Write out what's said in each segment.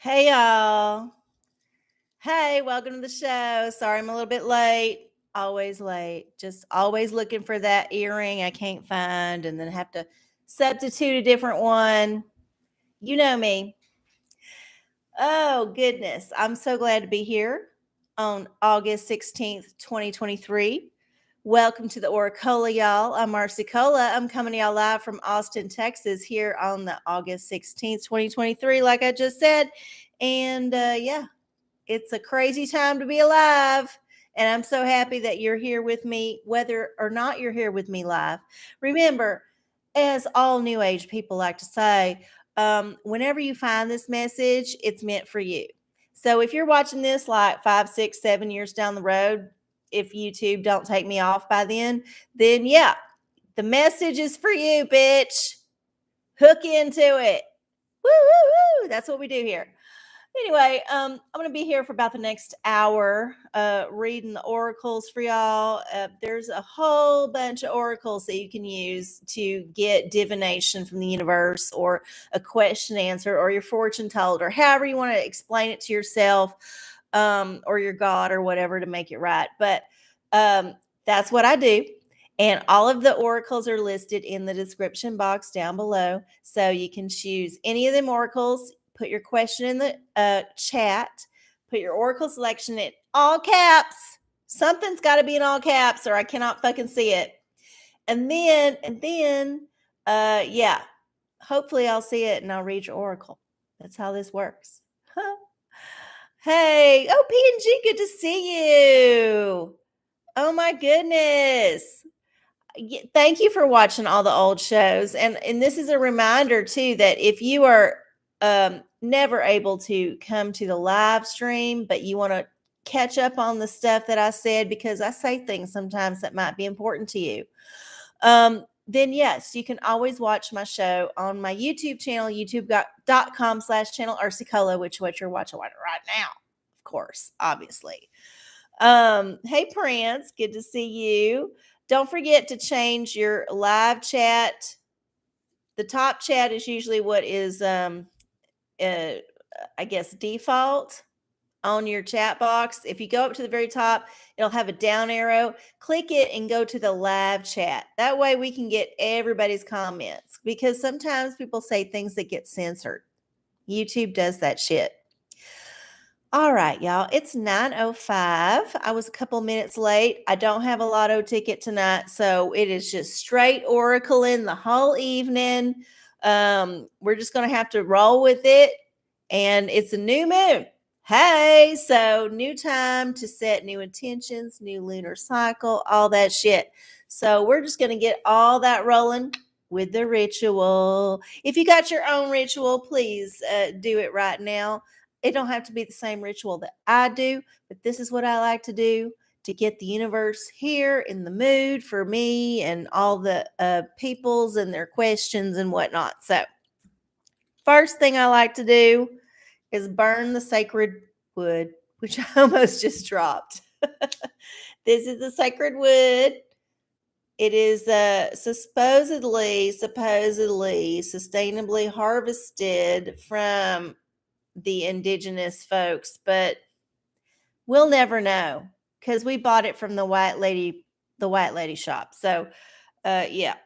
Hey y'all. Hey, welcome to the show. Sorry I'm a little bit late. Always late. Just always looking for that earring I can't find and then have to substitute a different one. You know me. Oh, goodness. I'm so glad to be here on August 16th, 2023. Welcome to the OraCola, y'all. I'm Marcy Cola. I'm coming to y'all live from Austin, Texas, here on the August 16th, 2023, like I just said. And yeah, it's a crazy time to be alive. And I'm so happy that you're here with me, whether or not you're here with me live. Remember, as all new age people like to say, whenever you find this message, it's meant for you. So if you're watching this like 5, 6, 7 years down the road, if YouTube don't take me off by then yeah, the message is for you, bitch. Hook into it. Woo, woo, woo. That's what we do here. Anyway, I'm going to be here for about the next hour reading the oracles for y'all. There's a whole bunch of oracles that you can use to get divination from the universe or a question answered or your fortune told or however you want to explain it to yourself or your God or whatever to make it right. But that's what I do. And all of the oracles are listed in the description box down below. So you can choose any of them oracles, put your question in the chat, put your oracle selection in all caps. Something's got to be in all caps or I cannot fucking see it. And then, yeah, hopefully I'll see it and I'll read your oracle. That's how this works. Huh. Hey, oh, P&G, good to see you. Oh my goodness. Thank you for watching all the old shows. And this is a reminder too that if you are never able to come to the live stream, but you want to catch up on the stuff that I said because I say things sometimes that might be important to you, then yes, you can always watch my show on my YouTube channel, youtube.com/channel Ursicola, which is what you're watching right now, of course, obviously. Hey Prince, good to see you. Don't forget to change your live chat. The top chat is usually what is I guess default on your chat box. If you go up to the very top, it'll have a down arrow. Click it and go to the live chat. That way we can get everybody's comments because sometimes people say things that get censored. YouTube does that shit. All right, y'all. It's 9:05. I was a couple minutes late. I don't have a lotto ticket tonight, so it is just straight oracling the whole evening. We're just going to have to roll with it. And it's a new moon. Hey, so new time to set new intentions, new lunar cycle, all that shit. So we're just going to get all that rolling with the ritual. If you got your own ritual, please do it right now. It don't have to be the same ritual that I do, but this is what I like to do to get the universe here in the mood for me and all the peoples and their questions and whatnot. So first thing I like to do is burn the sacred wood, which I almost just dropped. This is the sacred wood. It is supposedly sustainably harvested from the indigenous folks, but we'll never know because we bought it from the white lady shop. So yeah,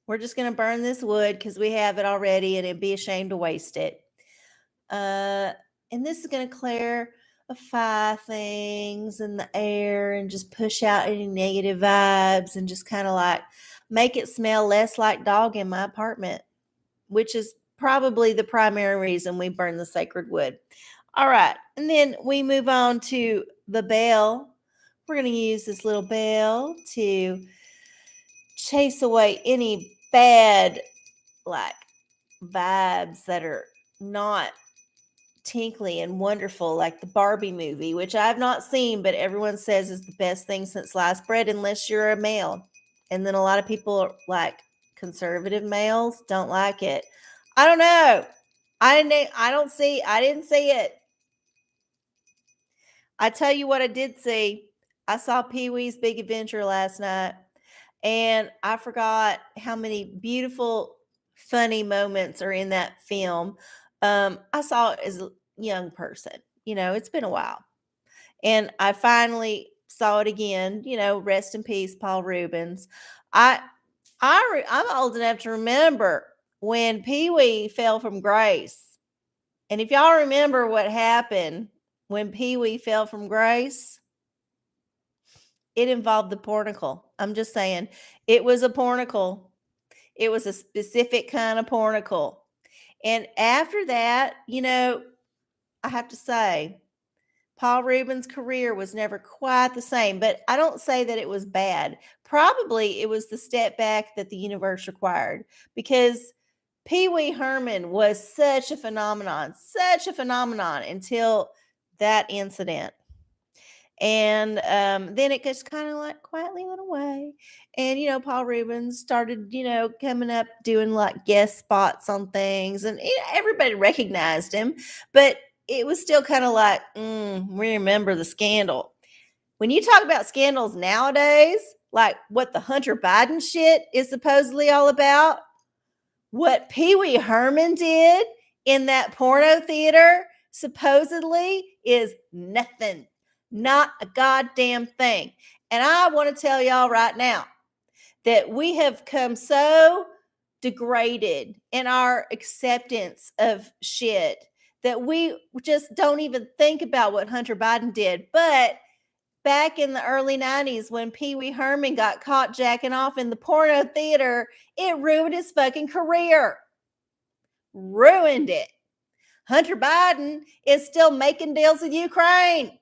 we're just going to burn this wood because we have it already and it'd be a shame to waste it. And this is going to clarify things in the air and just push out any negative vibes and just kind of like make it smell less like dog in my apartment, which is probably the primary reason we burn the sacred wood. All right. And then we move on to the bell. We're going to use this little bell to chase away any bad like vibes that are not tinkly and wonderful like the Barbie movie, which I've not seen, but everyone says is the best thing since sliced bread unless you're a male. And then a lot of people like conservative males don't like it. I don't know. I didn't see it. I tell you what I did see. I saw Pee-wee's Big Adventure last night and I forgot how many beautiful funny moments are in that film. I saw it as a young person. It's been a while. And I finally saw it again, rest in peace, Paul Rubens. I I'm old enough to remember when Pee Wee fell from grace. And if y'all remember what happened when Pee Wee fell from grace, it involved the pornicle. I'm just saying, it was a pornicle. It was a specific kind of pornicle. And after that, I have to say, Paul Rubens' career was never quite the same, but I don't say that it was bad. Probably it was the step back that the universe required, because Pee Wee Herman was such a phenomenon until that incident. And then it just kind of like quietly went away. And, Paul Rubens started, coming up doing like guest spots on things. And everybody recognized him. But it was still kind of like, we remember the scandal. When you talk about scandals nowadays, like what the Hunter Biden shit is supposedly all about, what Pee Wee Herman did in that porno theater supposedly is nothing. Not a goddamn thing. And I want to tell y'all right now that we have come so degraded in our acceptance of shit that we just don't even think about what Hunter Biden did. But back in the early 90s, when Pee Wee Herman got caught jacking off in the porno theater, it ruined his fucking career. Ruined it. Hunter Biden is still making deals with Ukraine.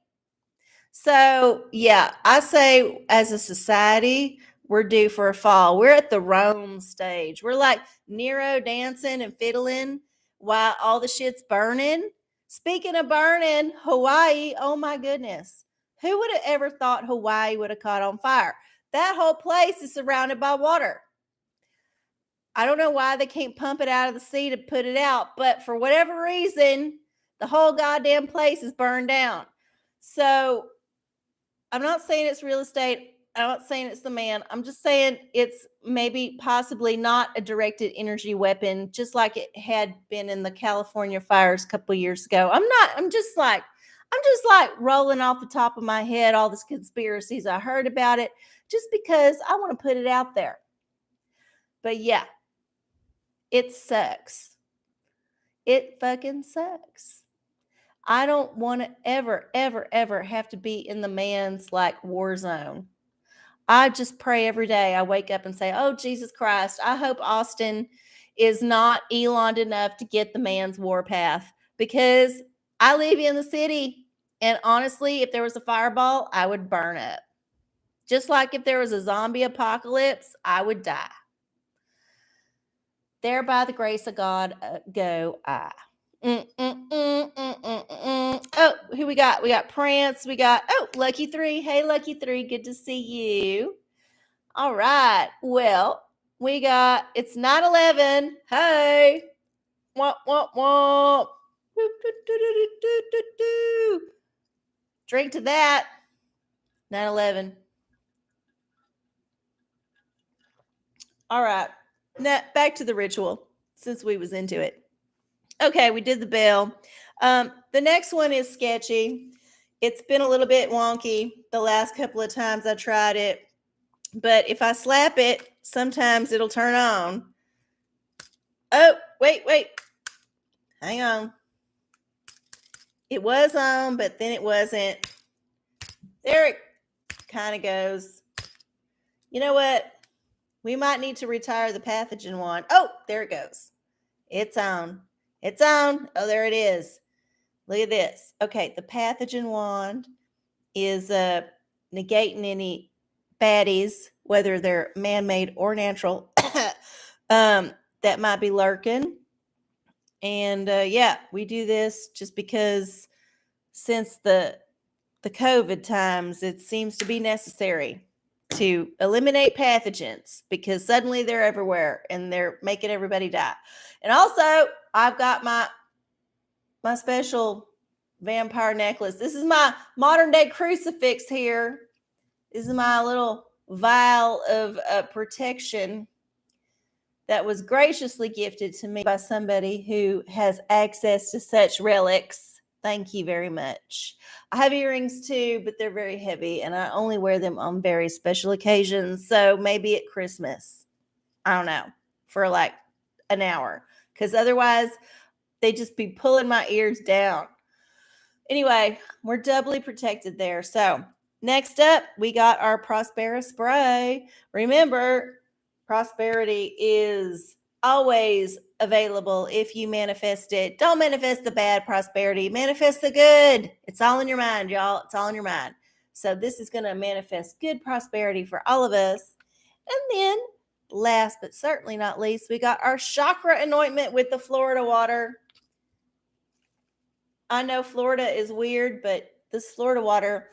So, yeah, I say as a society, we're due for a fall. We're at the Rome stage. We're like Nero dancing and fiddling while all the shit's burning. Speaking of burning, Hawaii, oh my goodness. Who would have ever thought Hawaii would have caught on fire? That whole place is surrounded by water. I don't know why they can't pump it out of the sea to put it out, but for whatever reason, the whole goddamn place is burned down. So I'm not saying it's real estate. I'm not saying it's the man. I'm just saying it's maybe possibly not a directed energy weapon, just like it had been in the California fires a couple of years ago. I'm just like rolling off the top of my head all these conspiracies I heard about it, just because I want to put it out there. But yeah, it sucks. It fucking sucks. I don't want to ever, ever, ever have to be in the man's like war zone. I just pray every day. I wake up and say, oh, Jesus Christ, I hope Austin is not Elon'd enough to get the man's warpath, because I live in the city. And honestly, if there was a fireball, I would burn up. Just like if there was a zombie apocalypse, I would die. There by the grace of God, go I. Oh, who we got? We got Prance. We got, Lucky 3. Hey, Lucky 3. Good to see you. All right. Well, we got, it's 9/11. Hey. Womp, womp, womp. Drink to that. 9/11. All right. Now, back to the ritual, since we was into it. Okay, we did the bell. The next one is sketchy. It's been a little bit wonky the last couple of times I tried it. But if I slap it, sometimes it'll turn on. Oh, wait. Hang on. It was on, but then it wasn't. There it kind of goes. You know what? We might need to retire the pathogen wand. Oh, there it goes. It's on. It's on. Oh, there it is. Look at this. Okay, the pathogen wand is negating any baddies, whether they're man-made or natural, that might be lurking. And yeah, we do this just because since the COVID times, it seems to be necessary to eliminate pathogens, because suddenly they're everywhere and they're making everybody die. And also, I've got my special vampire necklace. This is my modern day crucifix here. This is my little vial of protection that was graciously gifted to me by somebody who has access to such relics. Thank you very much. I have earrings too, but they're very heavy and I only wear them on very special occasions. So maybe at Christmas. I don't know, for like an hour. Because otherwise, they just be pulling my ears down. Anyway, we're doubly protected there. So next up, we got our Prospera spray. Remember, prosperity is always available if you manifest it. Don't manifest the bad prosperity, manifest the good. It's all in your mind, y'all. It's all in your mind. So this is going to manifest good prosperity for all of us. And then last but certainly not least, we got our chakra anointment with the Florida water. I know Florida is weird, but this Florida water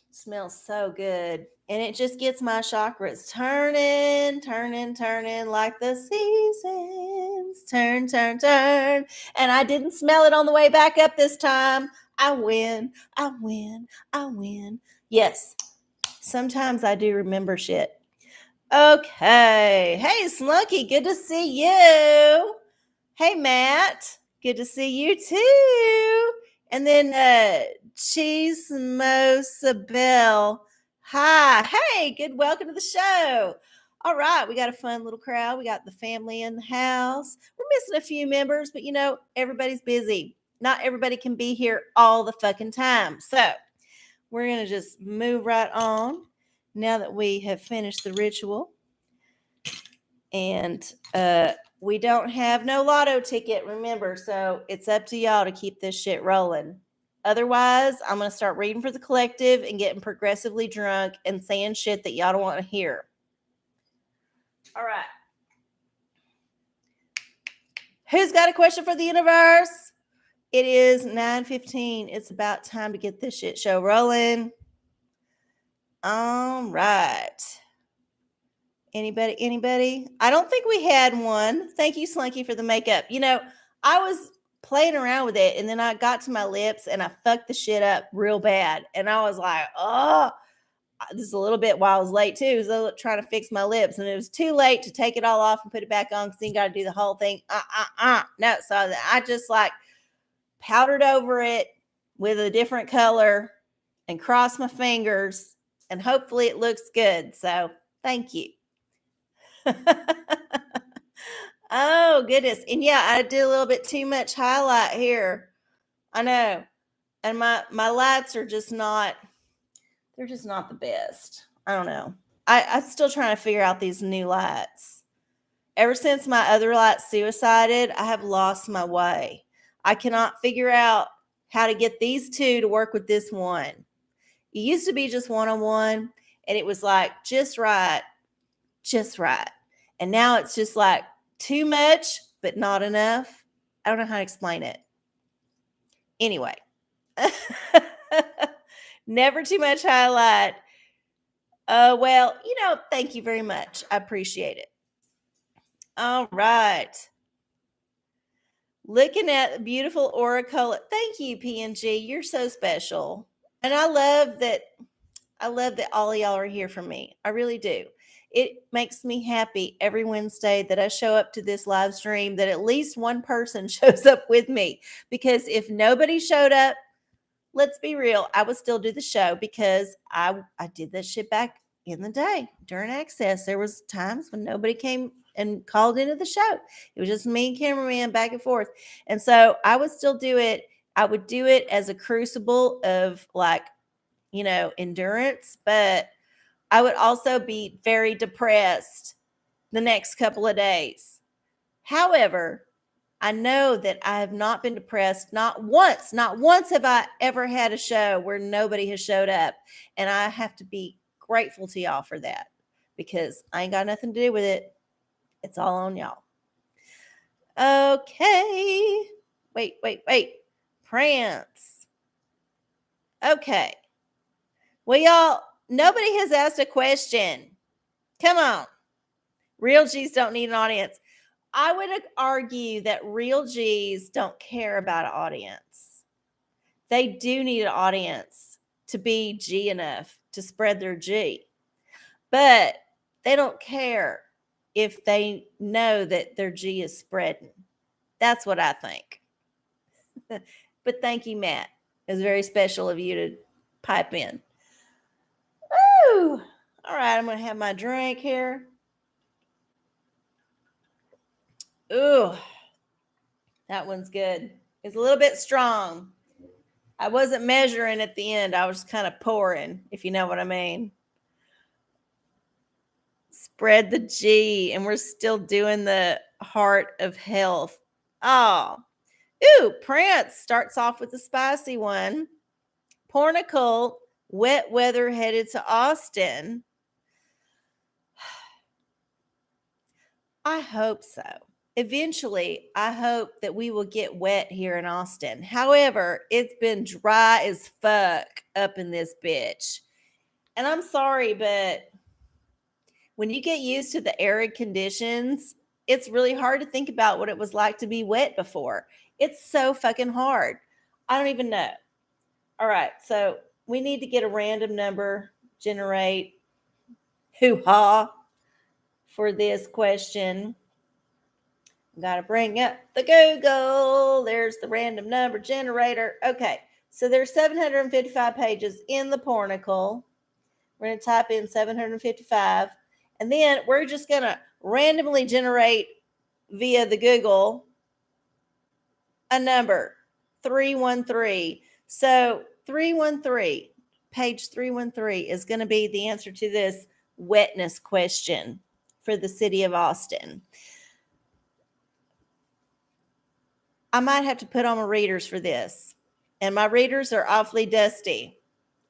smells so good. And it just gets my chakras turning like the seasons. Turn. And I didn't smell it on the way back up this time. I win. Yes, sometimes I do remember shit. Okay. Hey, Slunky, good to see you. Hey, Matt, good to see you too. And then Chismosa Bell. Hi. Hey, good. Welcome to the show. All right. We got a fun little crowd. We got the family in the house. We're missing a few members, but everybody's busy. Not everybody can be here all the fucking time. So we're going to just move right on now that we have finished the ritual. And we don't have no lotto ticket, remember, so it's up to y'all to keep this shit rolling. Otherwise, I'm going to start reading for the collective and getting progressively drunk and saying shit that y'all don't want to hear. All right. Who's got a question for the universe? It is 9:15. It's about time to get this shit show rolling. All right. Anybody? I don't think we had one. Thank you, Slinky, for the makeup. I was playing around with it, and then I got to my lips, and I fucked the shit up real bad. And I was like, oh, this is a little bit while I was late, too. So trying to fix my lips, and it was too late to take it all off and put it back on because then you got to do the whole thing. No, so I just powdered over it with a different color and crossed my fingers, and hopefully it looks good. So thank you. Oh, goodness. And yeah, I did a little bit too much highlight here. I know. And my lights are just not, they're just not the best. I don't know. I'm still trying to figure out these new lights. Ever since my other light suicided, I have lost my way. I cannot figure out how to get these two to work with this one. It used to be just one-on-one, and it was just right. And now it's just too much, but not enough. I don't know how to explain it. Anyway, never too much highlight. Well, thank you very much. I appreciate it. All right. Looking at the beautiful OraCola. Thank you, PNG. You're so special. And I love that all of y'all are here for me. I really do. It makes me happy every Wednesday that I show up to this live stream, that at least one person shows up with me. Because if nobody showed up, let's be real, I would still do the show because I did that shit back in the day during Access. There was times when nobody came and called into the show. It was just me and cameraman back and forth. And so I would still do it. I would do it as a crucible of endurance, but I would also be very depressed the next couple of days. However, I know that I have not been depressed. Not once have I ever had a show where nobody has showed up. And I have to be grateful to y'all for that because I ain't got nothing to do with it. It's all on y'all. Okay. Wait. Prance. Okay. Well, y'all, nobody has asked a question. Come on. Real G's don't need an audience. I would argue that real G's don't care about an audience. They do need an audience to be G enough to spread their G. But they don't care if they know that their G is spreading. That's what I think. But thank you, Matt. It was very special of you to pipe in. Woo! All right, I'm going to have my drink here. Ooh, that one's good. It's a little bit strong. I wasn't measuring at the end. I was kind of pouring, if you know what I mean. Spread the G, and we're still doing the heart of health. Oh, ooh, Prince starts off with the spicy one. Pornicle, wet weather headed to Austin. I hope so. Eventually, I hope that we will get wet here in Austin. However, it's been dry as fuck up in this bitch. And I'm sorry, but when you get used to the arid conditions, it's really hard to think about what it was like to be wet before. It's so fucking hard. I don't even know. All right, so we need to get a random number, generate hoo-ha for this question. Got to bring up the Google. There's the random number generator. Okay, so there's 755 pages in the Pornicle. We're going to type in 755, and then we're just going to randomly generate via the Google a number, 313. So 313, page 313 is going to be the answer to this wetness question for the city of Austin. I might have to put on my readers for this. And my readers are awfully dusty.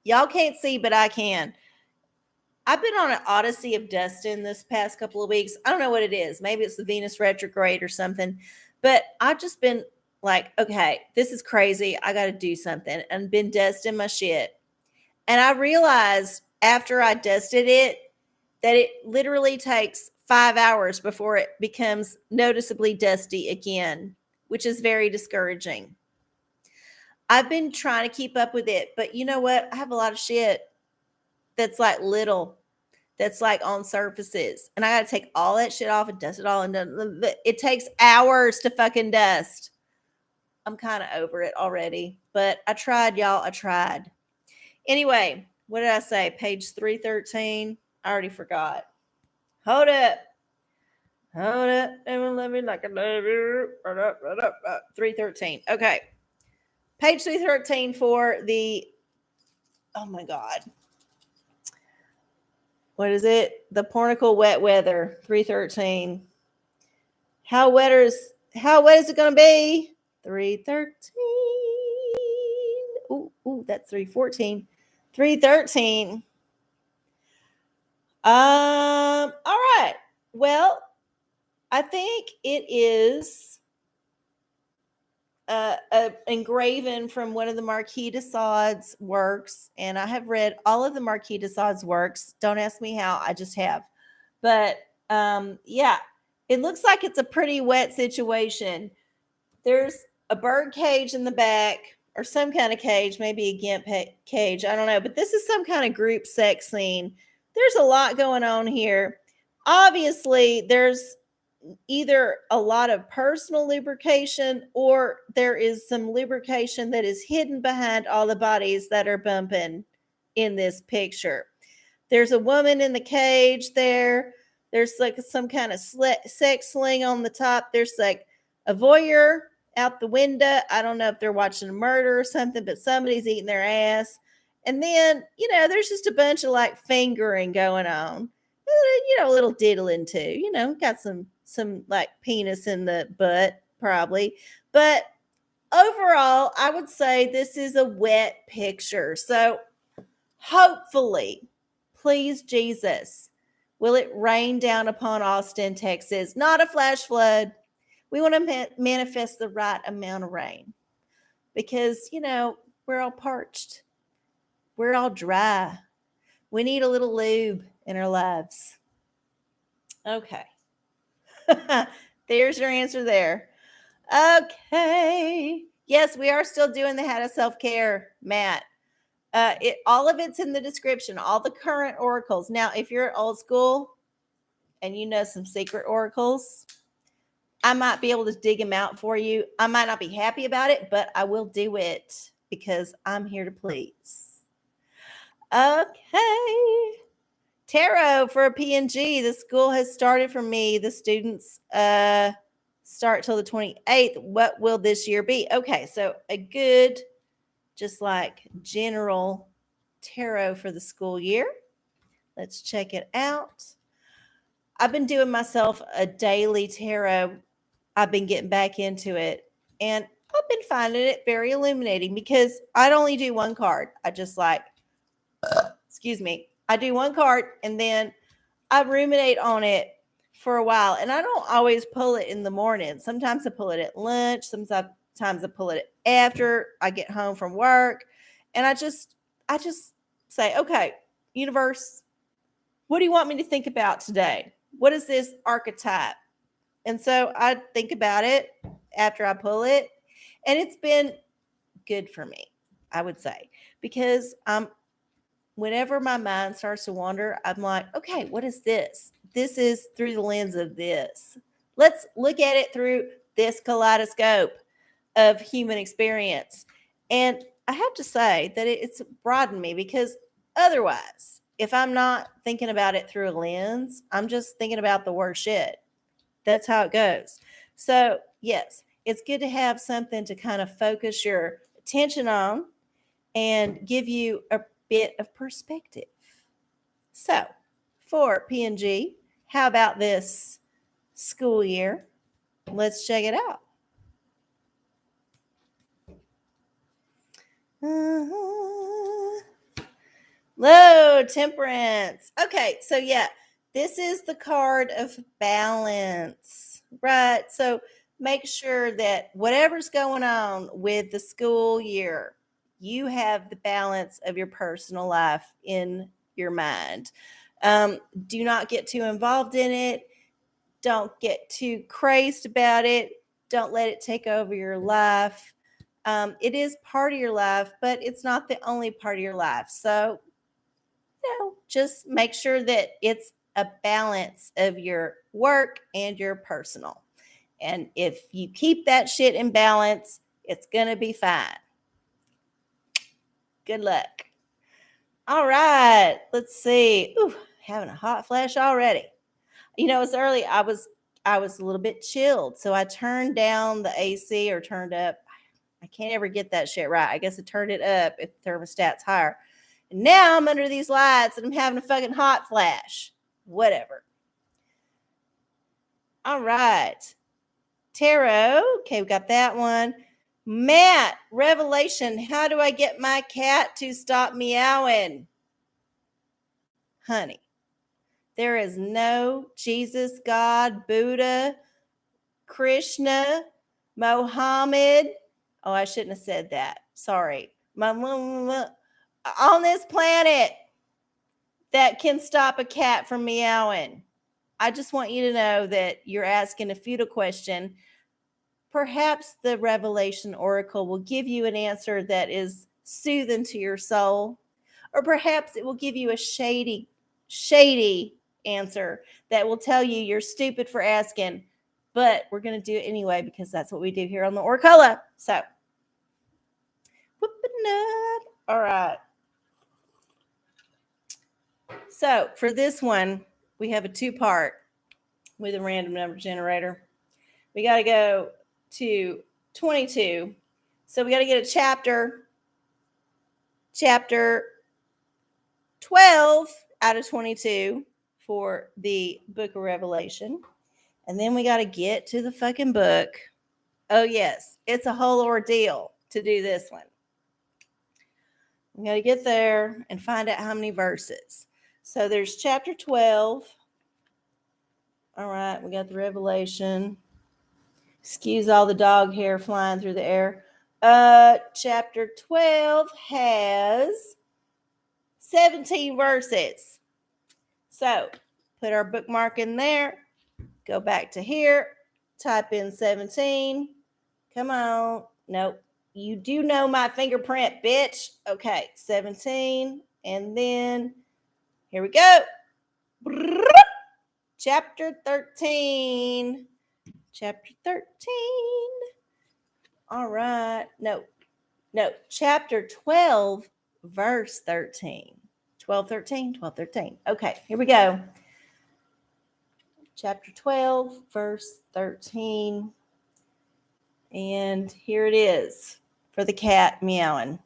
Y'all can't see, but I can. I've been on an odyssey of dusting this past couple of weeks. I don't know what it is. Maybe it's the Venus retrograde or something. But I've just been like, okay, this is crazy. I got to do something. And been dusting my shit. And I realized after I dusted it that it literally takes 5 hours before it becomes noticeably dusty again, which is very discouraging. I've been trying to keep up with it, but you know what? I have a lot of shit that's like little, that's like on surfaces. And I got to take all that shit off and dust it all. And it takes hours to fucking dust. I'm kind of over it already, but I tried, y'all. I tried. Anyway, what did I say? Page 313. I already forgot. Hold up. Hold up. Let me like a 313. Okay. Page 313 for the, oh my God. What is it? The Pornicle wet weather, 313. How wet is it going to be? 313. Ooh, that's 314. 313. All right. Well, I think it is engraven from one of the Marquis de Sade's works, and I have read all of the Marquis de Sade's works. Don't ask me how, I just have. But yeah, it looks like it's a pretty wet situation. There's a bird cage in the back, or some kind of cage, maybe a gimp cage, I don't know. But this is some kind of group sex scene. There's a lot going on here. Obviously, there's either a lot of personal lubrication or there is some lubrication that is hidden behind all the bodies that are bumping in this picture. There's a woman in the cage there. There's like some kind of sex sling on the top. There's like a voyeur out the window. I don't know if they're watching a murder or something, but somebody's eating their ass. And then, there's just a bunch of like fingering going on. A little diddling too. Got some like penis in the butt probably. But overall, I would say this is a wet picture. So hopefully, please Jesus, will it rain down upon Austin, Texas? Not a flash flood. We want to manifest the right amount of rain because, we're all parched. We're all dry. We need a little lube in our lives. Okay. There's your answer there. Okay. Yes, we are still doing the How to Self-Care, Matt. All of it's in the description, all the current oracles. Now, if you're old school, and you know some secret oracles, I might be able to dig them out for you. I might not be happy about it, but I will do it because I'm here to please. Okay. Tarot for a PNG. The school has started for me. The students start till the 28th. What will this year be? Okay, so a good, just like general tarot for the school year. Let's check it out. I've been doing myself a daily tarot. I've been getting back into it, and I've been finding it very illuminating because I'd only do one card. I just like, excuse me, I do one card and then I ruminate on it for a while. And I don't always pull it in the morning. Sometimes I pull it at lunch. Sometimes I pull it after I get home from work. And I just say, okay, universe, what do you want me to think about today? What is this archetype? And so I think about it after I pull it. And it's been good for me, I would say, because whenever my mind starts to wander, I'm like, okay, what is this? This is through the lens of this. Let's look at it through this kaleidoscope of human experience. And I have to say that it's broadened me because otherwise, if I'm not thinking about it through a lens, I'm just thinking about the worst shit. That's how it goes. So, yes, it's good to have something to kind of focus your attention on and give you a bit of perspective. So, for PNG, how about this school year? Let's check it out. Low temperance. Okay, so yeah, this is the card of balance, right? So make sure that whatever's going on with the school year, you have the balance of your personal life in your mind. Do not get too involved in it. Don't get too crazed about it. Don't let it take over your life. It is part of your life, but it's not the only part of your life. So, just make sure that it's a balance of your work and your personal. And if you keep that shit in balance, it's going to be fine. Good luck. All right, let's see. Ooh, having a hot flash already. It's early. I was a little bit chilled, so I turned down the AC or turned up. I can't ever get that shit right. I guess I turned it up if the thermostat's higher. And now I'm under these lights and I'm having a fucking hot flash. Whatever. All right. Tarot. Okay, we got that one. Matt, Revelation. How do I get my cat to stop meowing? Honey, there is no Jesus, God, Buddha, Krishna, Mohammed. Oh, I shouldn't have said that. Sorry. On this planet that can stop a cat from meowing. I just want you to know that you're asking a futile question. Perhaps the Revelation Oracle will give you an answer that is soothing to your soul, or perhaps it will give you a shady answer that will tell you you're stupid for asking, but we're going to do it anyway because that's what we do here on the OraCola. So, whooping up. All right. So for this one, we have a two-part with a random number generator. We got to go to 22. So we got to get a chapter 12 out of 22 for the book of Revelation. And then we got to get to the fucking book. Oh, yes. It's a whole ordeal to do this one. We got to get there and find out how many verses. So there's chapter 12. All right, we got the Revelation. Excuse all the dog hair flying through the air. Chapter 12 has 17 verses. So put our bookmark in there. Go back to here. Type in 17. Come on. Nope. You do know my fingerprint, bitch. Okay, 17. And then here we go. Chapter 13. Chapter 13. All right. No. Chapter 12, verse 13. 12, 13, 12, 13. Okay, here we go. Chapter 12, verse 13. And here it is for the cat meowing.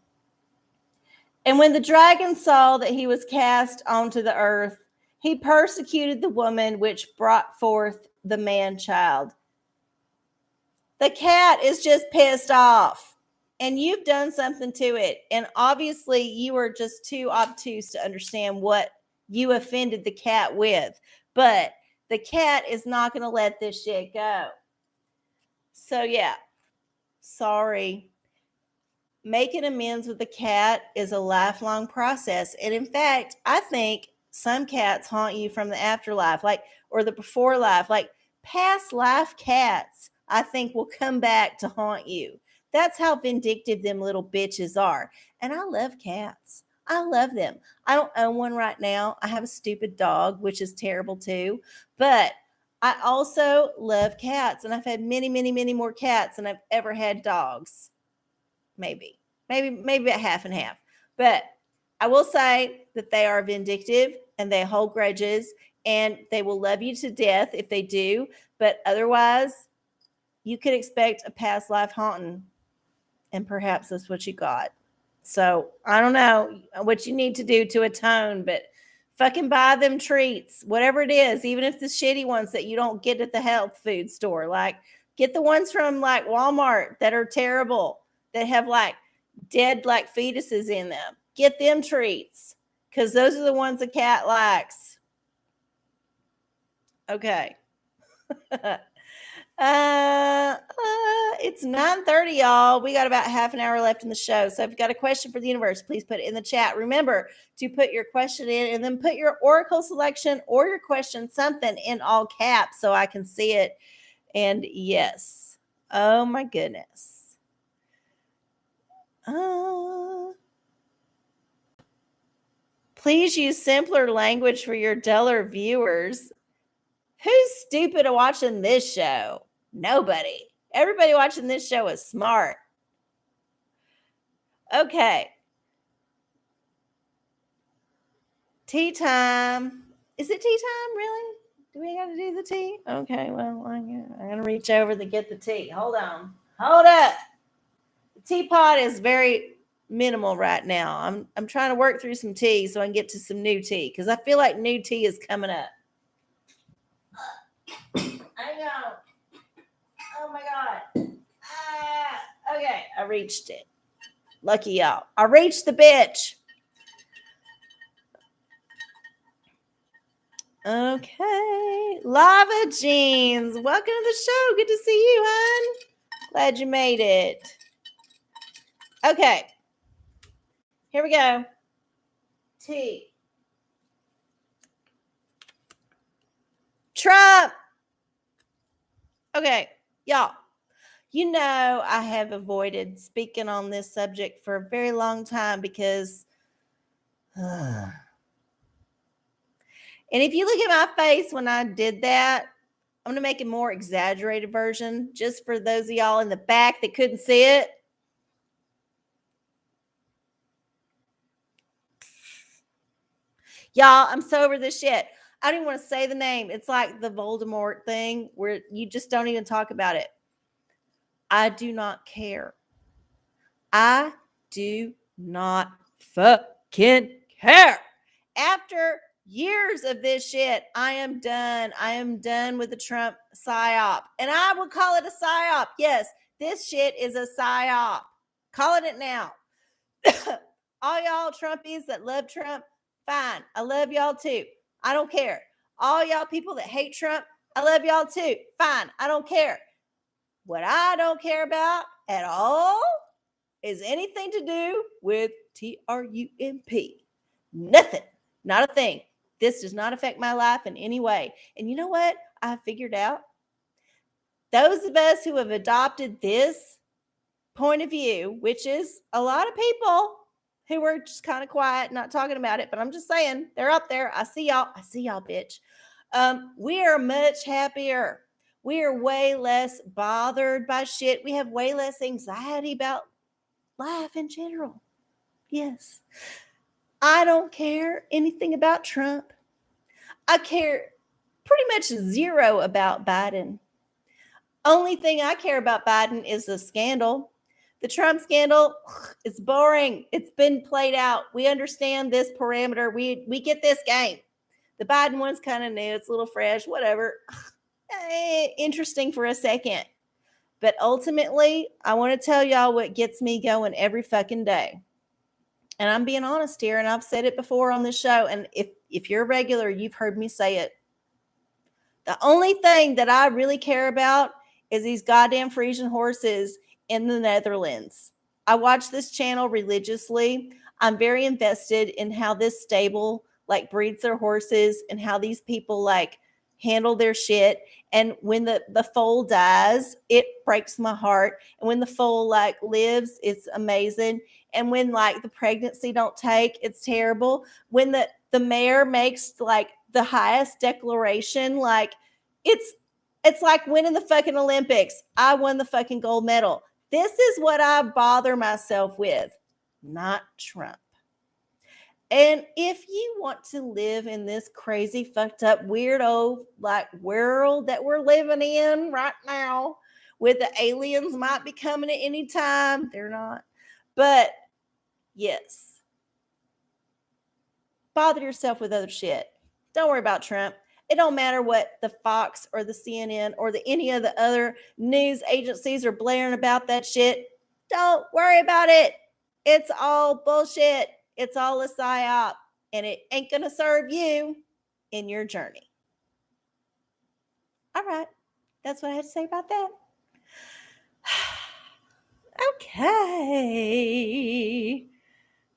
And when the dragon saw that he was cast onto the earth, he persecuted the woman which brought forth the man child. The cat is just pissed off, and you've done something to it. And obviously, you are just too obtuse to understand what you offended the cat with. But the cat is not going to let this shit go. So, yeah, sorry. Making amends with the cat is a lifelong process. And in fact, I think some cats haunt you from the afterlife, or the before life, past life cats, I think will come back to haunt you. That's how vindictive them little bitches are. And I love cats. I love them. I don't own one right now. I have a stupid dog, which is terrible too. But I also love cats. And I've had many, many, many more cats than I've ever had dogs. Maybe about half and half. But I will say that they are vindictive and they hold grudges and they will love you to death if they do. But otherwise, you could expect a past life haunting, and perhaps that's what you got. So I don't know what you need to do to atone, but fucking buy them treats, whatever it is, even if the shitty ones that you don't get at the health food store. Like, get the ones from like Walmart that are terrible, that have like dead like fetuses in them. Get them treats, because those are the ones the cat likes. Okay. It's 9:30, y'all. We got about half an hour left in the show. So if you've got a question for the universe, please put it in the chat. Remember to put your question in and then put your oracle selection or your question, something, in all caps so I can see it. And yes. Oh my goodness. Please use simpler language for your duller viewers. Who's stupid at watching this show? Nobody. Everybody watching this show is smart. Okay. Tea time. Is it tea time, really? Do we got to do the tea? Okay, well, I'm going to reach over to get the tea. Hold on. Hold up. The teapot is very minimal right now. I'm trying to work through some tea so I can get to some new tea, because I feel like new tea is coming up. I know. Oh my God. Okay, I reached it. Lucky y'all. I reached the bitch. Okay. Lava Jeans. Welcome to the show. Good to see you, hon. Glad you made it. Okay. Here we go. Tea. Trump. Okay, y'all. You know, I have avoided speaking on this subject for a very long time because, and if you look at my face when I did that, I'm going to make a more exaggerated version just for those of y'all in the back that couldn't see it. Y'all, I'm so over this shit. I don't even want to say the name. It's like the Voldemort thing where you just don't even talk about it. I do not care. I do not fucking care. After years of this shit, I am done. I am done with the Trump psyop. And I would call it a psyop. Yes, this shit is a psyop. Calling it now. All y'all Trumpies that love Trump, fine. I love y'all too. I don't care. All y'all people that hate Trump, I love y'all too. Fine. I don't care. What I don't care about at all is anything to do with Trump. Nothing. Not a thing. This does not affect my life in any way. And you know what I figured out? Those of us who have adopted this point of view, which is a lot of people who are just kind of quiet, not talking about it, but I'm just saying they're up there. I see y'all, bitch. We are much happier. We are way less bothered by shit. We have way less anxiety about life in general. Yes. I don't care anything about Trump. I care pretty much zero about Biden. Only thing I care about Biden is the scandal. The Trump scandal, it's boring. It's been played out. We understand this parameter. We get this game. The Biden one's kind of new. It's a little fresh, whatever. Interesting for a second. But ultimately, I want to tell y'all what gets me going every fucking day. And I'm being honest here, and I've said it before on this show. And if you're a regular, you've heard me say it. The only thing that I really care about is these goddamn Frisian horses in the Netherlands. I watch this channel religiously. I'm very invested in how this stable like breeds their horses and how these people like handle their shit. And when the foal dies, it breaks my heart. And when the foal like lives, it's amazing. And when like the pregnancy don't take, it's terrible. When the mare makes like the highest declaration, like it's like winning the fucking Olympics. I won the fucking gold medal. This is what I bother myself with, not Trump. And if you want to live in this crazy, fucked up, weirdo like world that we're living in right now, with the aliens might be coming at any time, they're not. But yes, bother yourself with other shit. Don't worry about Trump. It don't matter what the Fox or the CNN or any of the other news agencies are blaring about that shit. Don't worry about it. It's all bullshit. It's all a psyop, and it ain't going to serve you in your journey. All right. That's what I had to say about that. Okay.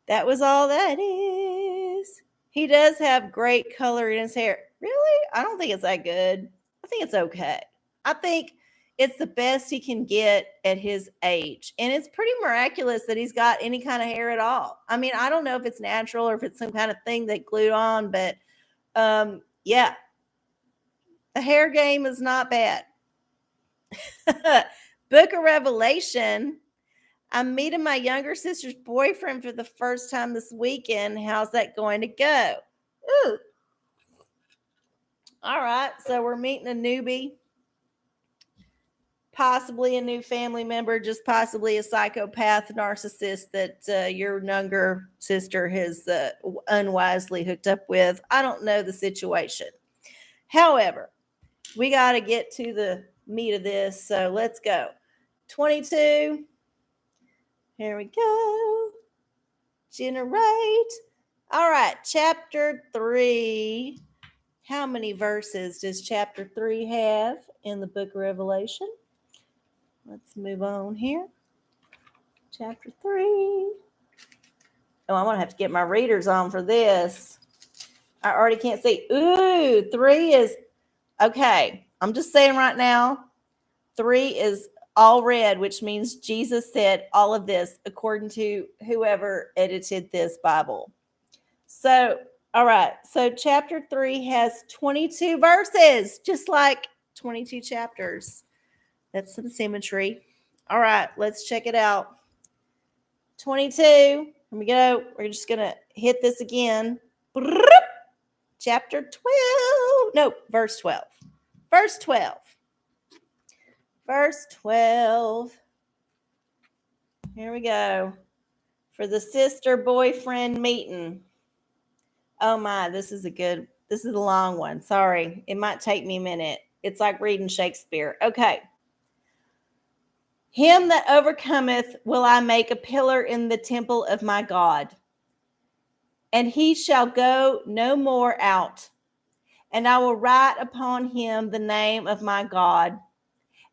That was all that is. He does have great color in his hair. Really? I don't think it's that good. I think it's okay. I think it's the best he can get at his age. And it's pretty miraculous that he's got any kind of hair at all. I mean, I don't know if it's natural or if it's some kind of thing they glued on, but yeah. The hair game is not bad. Book of Revelation. I'm meeting my younger sister's boyfriend for the first time this weekend. How's that going to go? Ooh. All right. So we're meeting a newbie, possibly a new family member, just possibly a psychopath narcissist that your younger sister has unwisely hooked up with. I don't know the situation. However, we got to get to the meat of this. So let's go. 22. Here we go. Generate. All right, chapter 3. How many verses does chapter 3 have in the book of Revelation? Let's move on here. Chapter 3. Oh, I'm going to have to get my readers on for this. I already can't see. Ooh, 3 is, okay, I'm just saying right now, 3 is all red, which means Jesus said all of this according to whoever edited this Bible. So, all right. So chapter 3 has 22 verses, just like 22 chapters. That's some symmetry. All right. Let's check it out. 22. Here we go. We're just going to hit this again. Chapter 12. No, verse 12. Verse 12. Verse 12. Here we go. For the sister boyfriend meeting. Oh my, this is a long one. Sorry. It might take me a minute. It's like reading Shakespeare. Okay. Him that overcometh will I make a pillar in the temple of my God, and he shall go no more out. And I will write upon him the name of my God,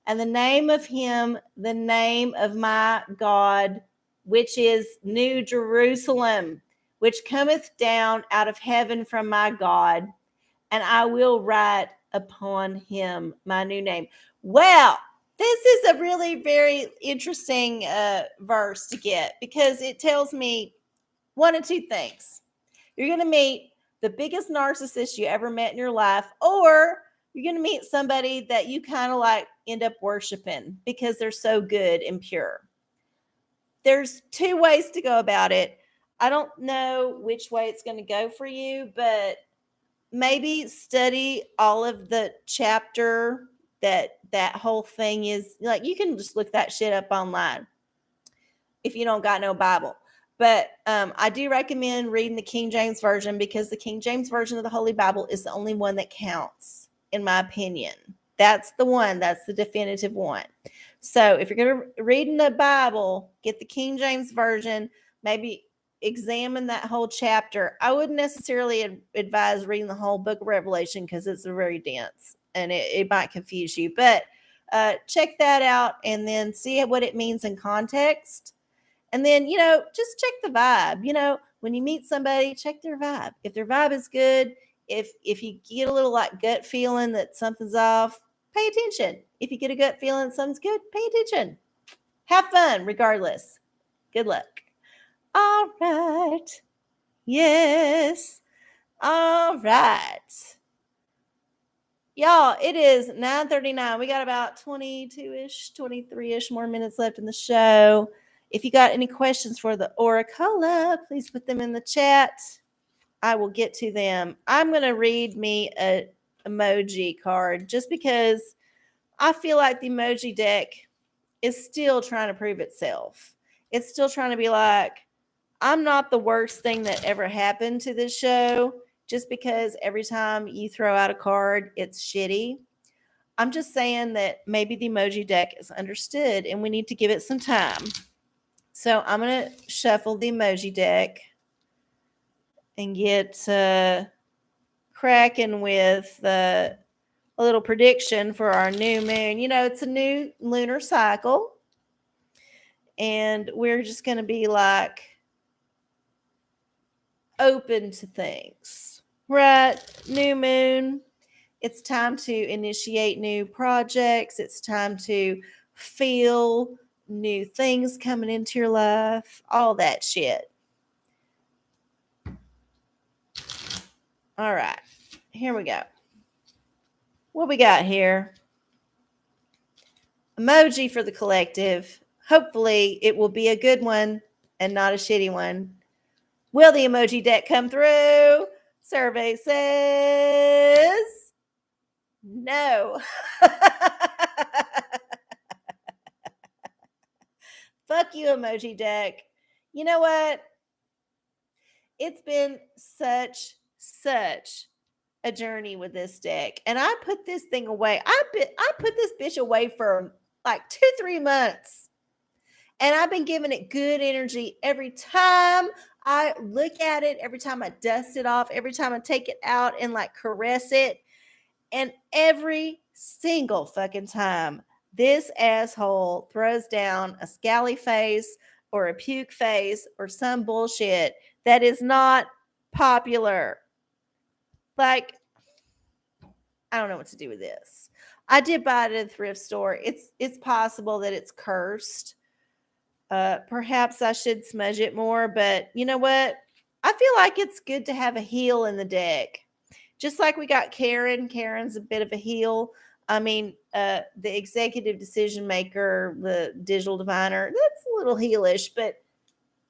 and the name of him, the name of my God, which is New Jerusalem, which cometh down out of heaven from my God, and I will write upon him my new name. Well, this is a really very interesting verse to get, because it tells me one of two things. You're going to meet the biggest narcissist you ever met in your life, or you're going to meet somebody that you kind of like end up worshiping because they're so good and pure. There's two ways to go about it. I don't know which way it's going to go for you, but maybe study all of the chapter that whole thing is. Like, you can just look that shit up online if you don't got no Bible. But I do recommend reading the King James Version, because the King James Version of the Holy Bible is the only one that counts, in my opinion. That's the one. That's the definitive one. So if you're going to read in the Bible, get the King James Version, maybe examine that whole chapter. I wouldn't necessarily advise reading the whole book of Revelation, because it's very dense and it might confuse you. But check that out and then see what it means in context. And then, just check the vibe. When you meet somebody, check their vibe. If their vibe is good, if you get a little like gut feeling that something's off, pay attention. If you get a gut feeling that something's good, pay attention. Have fun regardless. Good luck. All right. Yes. All right. Y'all, it is 9:39. We got about 22-ish, 23-ish more minutes left in the show. If you got any questions for the OraCola, please put them in the chat. I will get to them. I'm going to read me an emoji card just because I feel like the emoji deck is still trying to prove itself. It's still trying to be like, I'm not the worst thing that ever happened to this show just because every time you throw out a card, it's shitty. I'm just saying that maybe the emoji deck is understood and we need to give it some time. So I'm going to shuffle the emoji deck and get cracking with a little prediction for our new moon. It's a new lunar cycle. And we're just going to be like open to things. Right? New moon. It's time to initiate new projects. It's time to feel new things coming into your life. All that shit. All right. Here we go. What we got here? Emoji for the collective. Hopefully it will be a good one and not a shitty one. Will the emoji deck come through? Survey says no. Fuck you, emoji deck. You know what? It's been such a journey with this deck. And I put this thing away. I put this bitch away for like 2-3 months. And I've been giving it good energy every time I look at it, every time I dust it off, every time I take it out and like caress it. And every single fucking time this asshole throws down a scally face or a puke face or some bullshit that is not popular. Like, I don't know what to do with this. I did buy it at a thrift store. It's possible that it's cursed. Perhaps I should smudge it more, but you know what? I feel like it's good to have a heel in the deck. Just like we got Karen. Karen's a bit of a heel. I mean, the executive decision maker, the digital diviner, that's a little heelish, but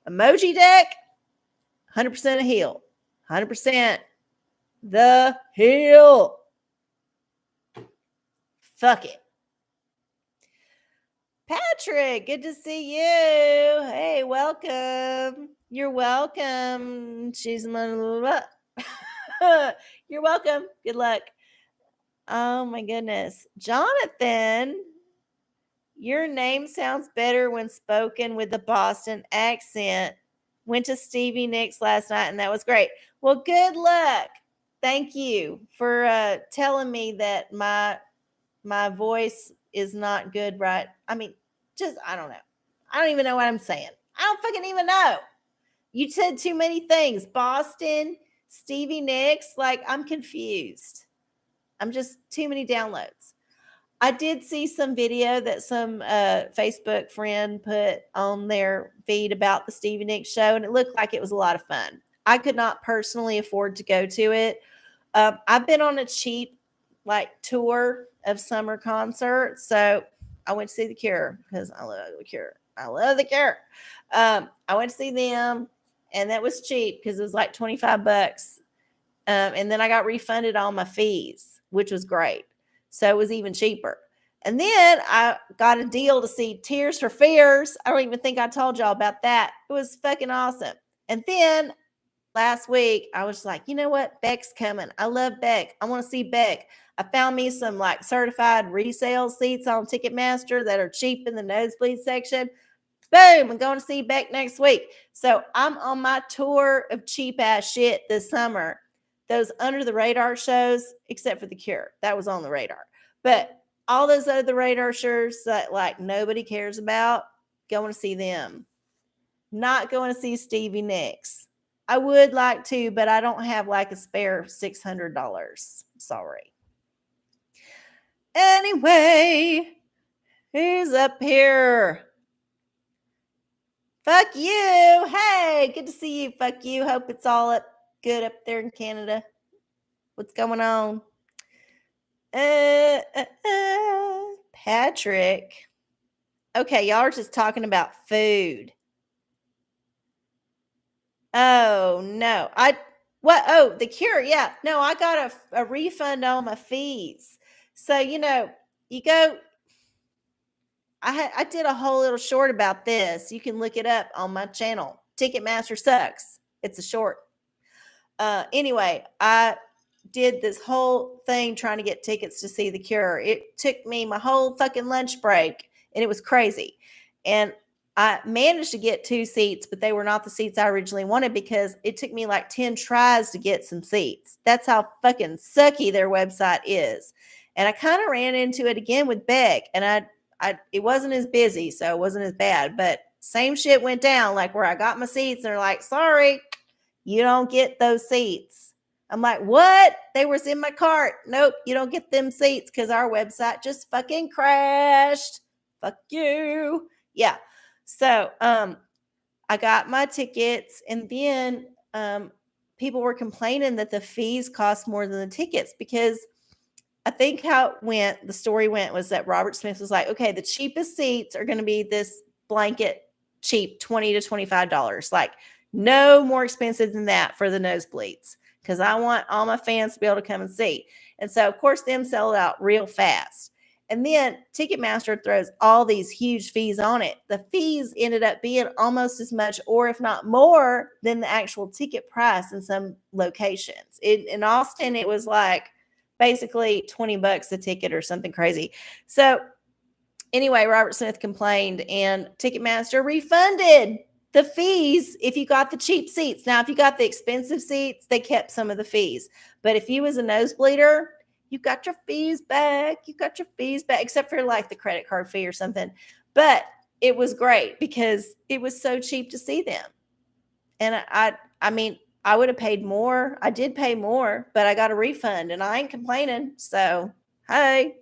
emoji deck, 100% a heel. 100% the heel. Fuck it. Patrick, good to see you. Hey, welcome. You're welcome. She's You're welcome. Good luck. Oh my goodness. Jonathan, your name sounds better when spoken with a Boston accent. Went to Stevie Nicks last night and that was great. Well, good luck. Thank you for telling me that my voice is not good, right? I mean, I don't know. I don't even know what I'm saying. I don't fucking even know. You said too many things. Boston, Stevie Nicks, like I'm confused. I'm just too many downloads. I did see some video that some Facebook friend put on their feed about the Stevie Nicks show, and it looked like it was a lot of fun. I could not personally afford to go to it. I've been on a cheap tour of summer concerts. So I went to see The Cure because I love The Cure. I love The Cure. I went to see them, and that was cheap because it was like $25. And then I got refunded all my fees, which was great. So it was even cheaper. And then I got a deal to see Tears for Fears. I don't even think I told y'all about that. It was fucking awesome. And then last week, I was like, you know what? Beck's coming. I love Beck. I want to see Beck. I found me some certified resale seats on Ticketmaster that are cheap in the nosebleed section. Boom, I'm going to see Beck next week. So I'm on my tour of cheap ass shit this summer. Those under the radar shows, except for The Cure, that was on the radar. But all those other radar shows that nobody cares about, going to see them. Not going to see Stevie Nicks. I would like to, but I don't have a spare $600. Sorry. Anyway, who's up here? Fuck you. Hey, good to see you. Fuck you. Hope it's all good up there in Canada. What's going on? Patrick. Okay, y'all are just talking about food. Oh, no. What? Oh, The Cure. Yeah. No, I got a refund on my fees. So, you go. I did a whole little short about this. You can look it up on my channel. Ticketmaster sucks. It's a short. Anyway, I did this whole thing trying to get tickets to see The Cure. It took me my whole fucking lunch break, and it was crazy. And I managed to get 2 seats, but they were not the seats I originally wanted because it took me 10 tries to get some seats. That's how fucking sucky their website is. And I kind of ran into it again with Beck, and it wasn't as busy, so it wasn't as bad. But same shit went down, where I got my seats, and they're like, sorry, you don't get those seats. I'm like, what? They was in my cart. Nope, you don't get them seats because our website just fucking crashed. Fuck you. Yeah. So I got my tickets, and then people were complaining that the fees cost more than the tickets because I think how the story went was that Robert Smith was like, okay, the cheapest seats are going to be this blanket cheap $20 to $25. No more expensive than that for the nosebleeds because I want all my fans to be able to come and see. And so, of course, them sell out real fast. And then Ticketmaster throws all these huge fees on it. The fees ended up being almost as much, or if not more, than the actual ticket price in some locations. In Austin, it was basically $20 a ticket or something crazy. So anyway, Robert Smith complained, and Ticketmaster refunded the fees if you got the cheap seats. Now, if you got the expensive seats, they kept some of the fees. But if you was a nosebleeder, you got your fees back. You got your fees back, except for the credit card fee or something. But it was great because it was so cheap to see them. And I mean, I would have paid more. I did pay more, but I got a refund, and I ain't complaining. So, hey.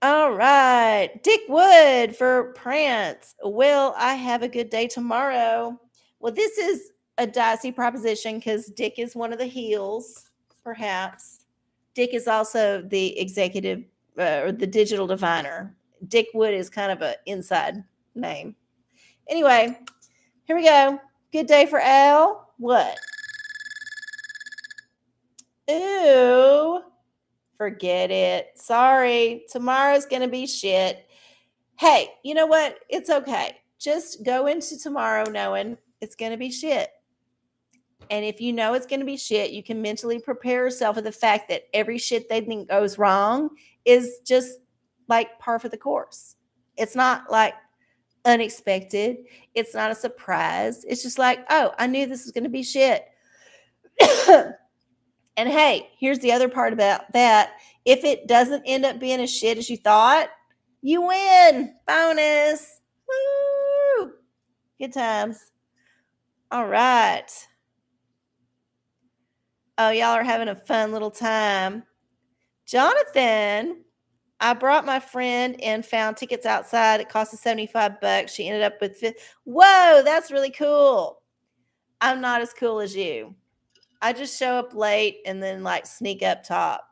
All right. Dick Wood for Prance. Will I have a good day tomorrow? Well, this is a dicey proposition because Dick is one of the heels, perhaps. Dick is also the executive or the digital diviner. Dick Wood is kind of an inside name. Anyway, here we go. Good day for Al. What? Ooh. Forget it. Sorry. Tomorrow's going to be shit. Hey, you know what? It's okay. Just go into tomorrow knowing it's going to be shit. And if you know it's going to be shit, you can mentally prepare yourself for the fact that every shit they think goes wrong is just par for the course. It's not unexpected. It's not a surprise. It's just oh, I knew this was going to be shit. And hey, here's the other part about that. If it doesn't end up being as shit as you thought, you win. Bonus. Woo! Good times. All right. Oh, y'all are having a fun little time. Jonathan, I brought my friend and found tickets outside. It cost us $75. She ended up with whoa, that's really cool. I'm not as cool as you. I just show up late and then like sneak up top.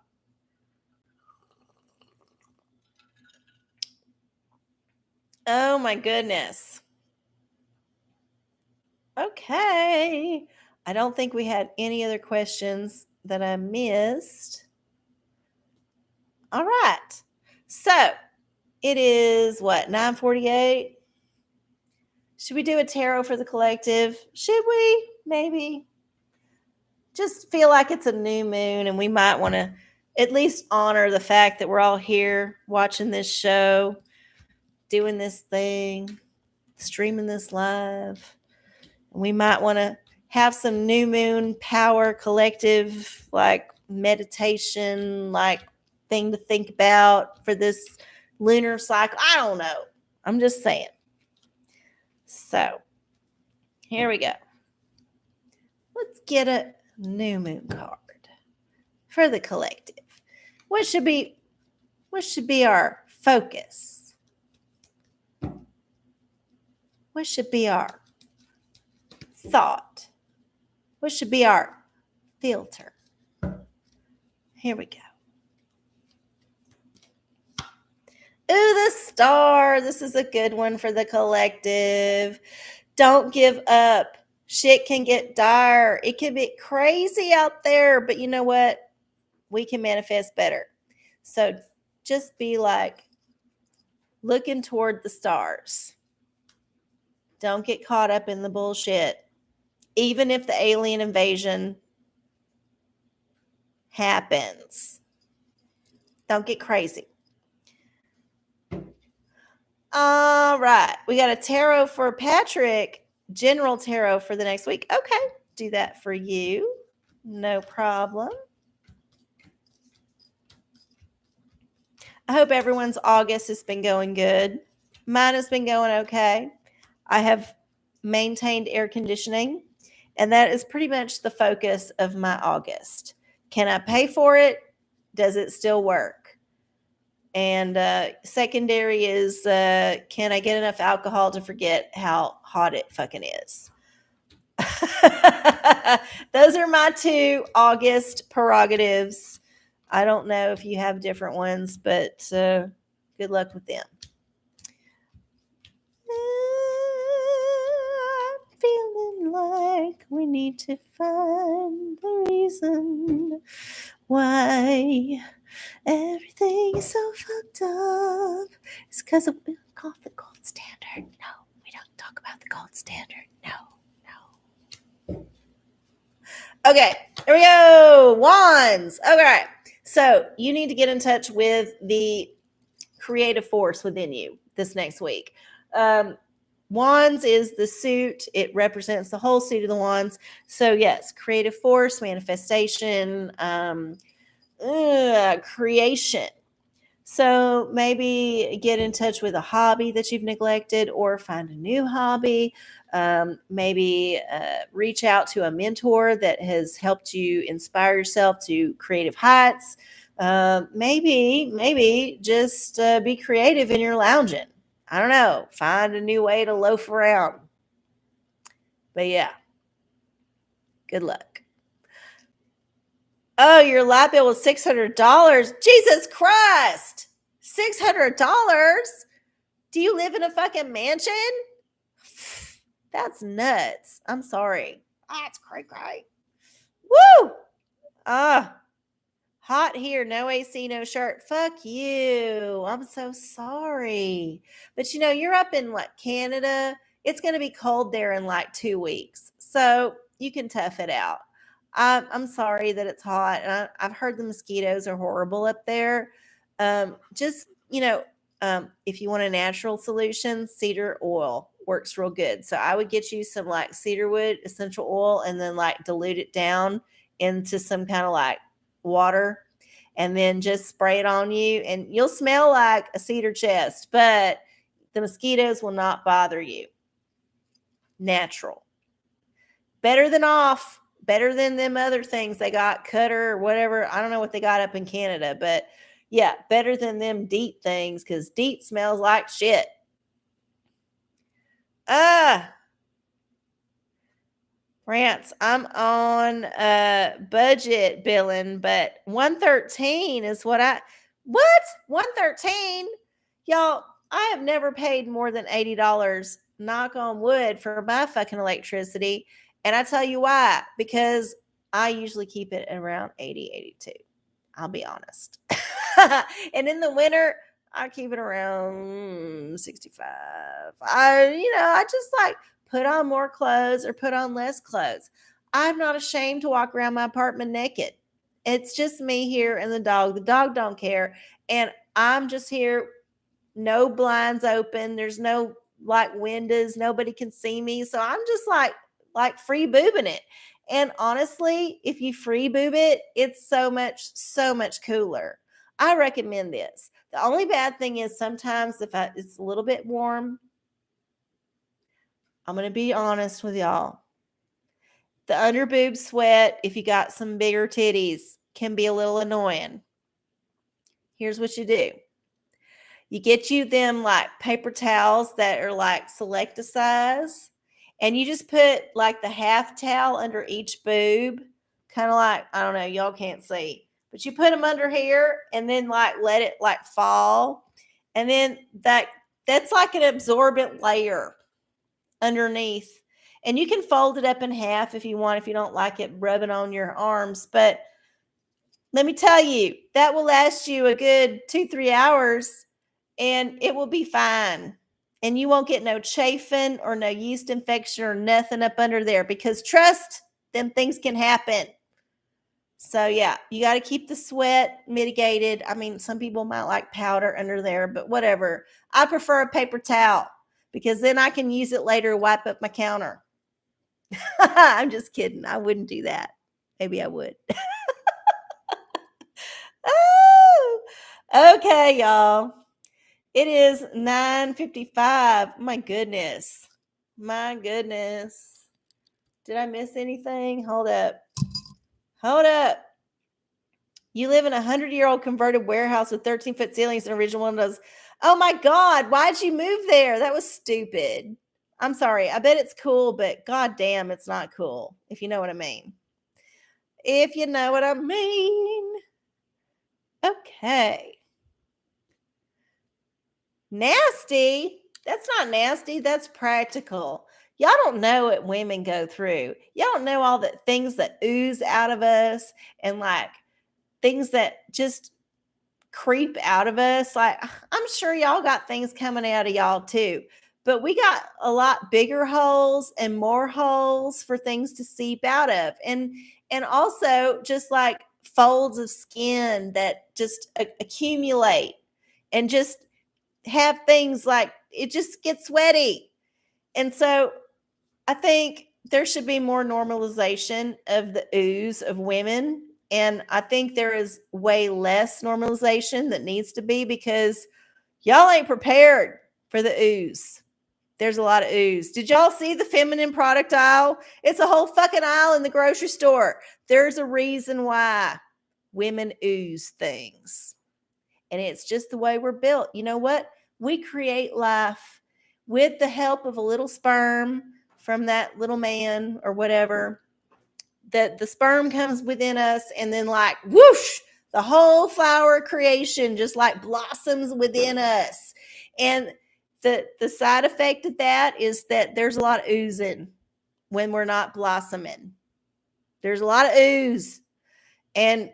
Oh my goodness. Okay. I don't think we had any other questions that I missed. All right. So it is what, 9:48? Should we do a tarot for the collective? Should we? Maybe. Just feel like it's a new moon and we might want to at least honor the fact that we're all here watching this show, doing this thing, streaming this live. We might want to have some new moon power collective, like meditation, like thing to think about for this lunar cycle. I don't know. I'm just saying. So here we go. Let's get a new moon card for the collective. What should be our focus? What should be our thought? What should be our filter? Here we go. Ooh, the star. This is a good one for the collective. Don't give up. Shit can get dire. It can be crazy out there, but you know what? We can manifest better. So just be like looking toward the stars. Don't get caught up in the bullshit. Even if the alien invasion happens, don't get crazy. All right. We got a tarot for Patrick, general tarot for the next week. Okay. Do that for you. No problem. I hope everyone's August has been going good. Mine has been going okay. I have maintained air conditioning, and that is pretty much the focus of my August. Can I pay for it? Does it still work? And secondary is, can I get enough alcohol to forget how hot it fucking is? Those are my 2 August prerogatives. I don't know if you have different ones, but good luck with them. I'm feeling like we need to find the reason why everything is so fucked up. It's because of the gold standard. No, we don't talk about the gold standard. No. Okay, here we go. Wands. Okay, so you need to get in touch with the creative force within you this next week. Wands is the suit. It represents the whole suit of the wands. So yes, creative force, manifestation, creation. So maybe get in touch with a hobby that you've neglected or find a new hobby. Maybe reach out to a mentor that has helped you inspire yourself to creative heights. Maybe just be creative in your lounging. I don't know. Find a new way to loaf around. But yeah, good luck. Oh, your light bill was $600. Jesus Christ. $600? Do you live in a fucking mansion? That's nuts. I'm sorry. That's cray-cray. Woo! Hot here. No AC, no shirt. Fuck you. I'm so sorry. But you're up in Canada. It's going to be cold there in 2 weeks. So you can tough it out. I'm sorry that it's hot. And I've heard the mosquitoes are horrible up there. If you want a natural solution, cedar oil works real good. So I would get you some cedarwood essential oil and then dilute it down into some kind of water and then just spray it on you and you'll smell like a cedar chest, but the mosquitoes will not bother you. Natural. Better than them other things they got, cutter or whatever. I don't know what they got up in Canada, but yeah, better than them DEET things because DEET smells like shit. We're Rants, I'm on budget billing, but 113 is what? 113? Y'all, I have never paid more than $80, knock on wood, for my fucking electricity. And I tell you why, because I usually keep it around 80, 82. I'll be honest. And in the winter, I keep it around 65. I just like put on more clothes or put on less clothes. I'm not ashamed to walk around my apartment naked. It's just me here and the dog. The dog don't care. And I'm just here, no blinds open. There's no like windows. Nobody can see me. So I'm just like free boobing it. And honestly, if you free boob it, it's so much cooler. I recommend this. The only bad thing is sometimes if it's a little bit warm, I'm going to be honest with y'all. The under boob sweat, if you got some bigger titties, can be a little annoying. Here's what you do. You get you them like paper towels that are like select a size, and you just put like the half towel under each boob, kind of like, I don't know, y'all can't see, but you put them under here and then like let it like fall. And then that's like an absorbent layer underneath. And you can fold it up in half if you want, if you don't like it rubbing on your arms. But let me tell you, that will last you a good 2-3 hours and it will be fine. And you won't get no chafing or no yeast infection or nothing up under there, because trust, them things can happen. So yeah, you got to keep the sweat mitigated. I mean, some people might like powder under there, but whatever. I prefer a paper towel because then I can use it later to wipe up my counter. I'm just kidding. I wouldn't do that. Maybe I would. Oh, okay, y'all. It is 9:55. My goodness. My goodness. Did I miss anything? Hold up. Hold up. You live in a 100-year-old converted warehouse with 13-foot ceilings and original windows. Oh my God. Why'd you move there? That was stupid. I'm sorry. I bet it's cool, but God damn, it's not cool, if you know what I mean. If you know what I mean. Okay. Nasty? That's not nasty. That's practical. Y'all don't know what women go through. Y'all don't know all the things that ooze out of us and like things that just creep out of us. Like, I'm sure y'all got things coming out of y'all too, but we got a lot bigger holes and more holes for things to seep out of. And also just like folds of skin that just accumulate and just have things like it just gets sweaty. And so I think there should be more normalization of the ooze of women. And I think there is way less normalization that needs to be, because y'all ain't prepared for the ooze. There's a lot of ooze. Did y'all see the feminine product aisle? It's a whole fucking aisle in the grocery store. There's a reason why women ooze things. And it's just the way we're built. You know what? We create life with the help of a little sperm from that little man or whatever. That the sperm comes within us, and then like whoosh, the whole flower creation just like blossoms within us. And the side effect of that is that there's a lot of oozing when we're not blossoming. There's a lot of ooze, and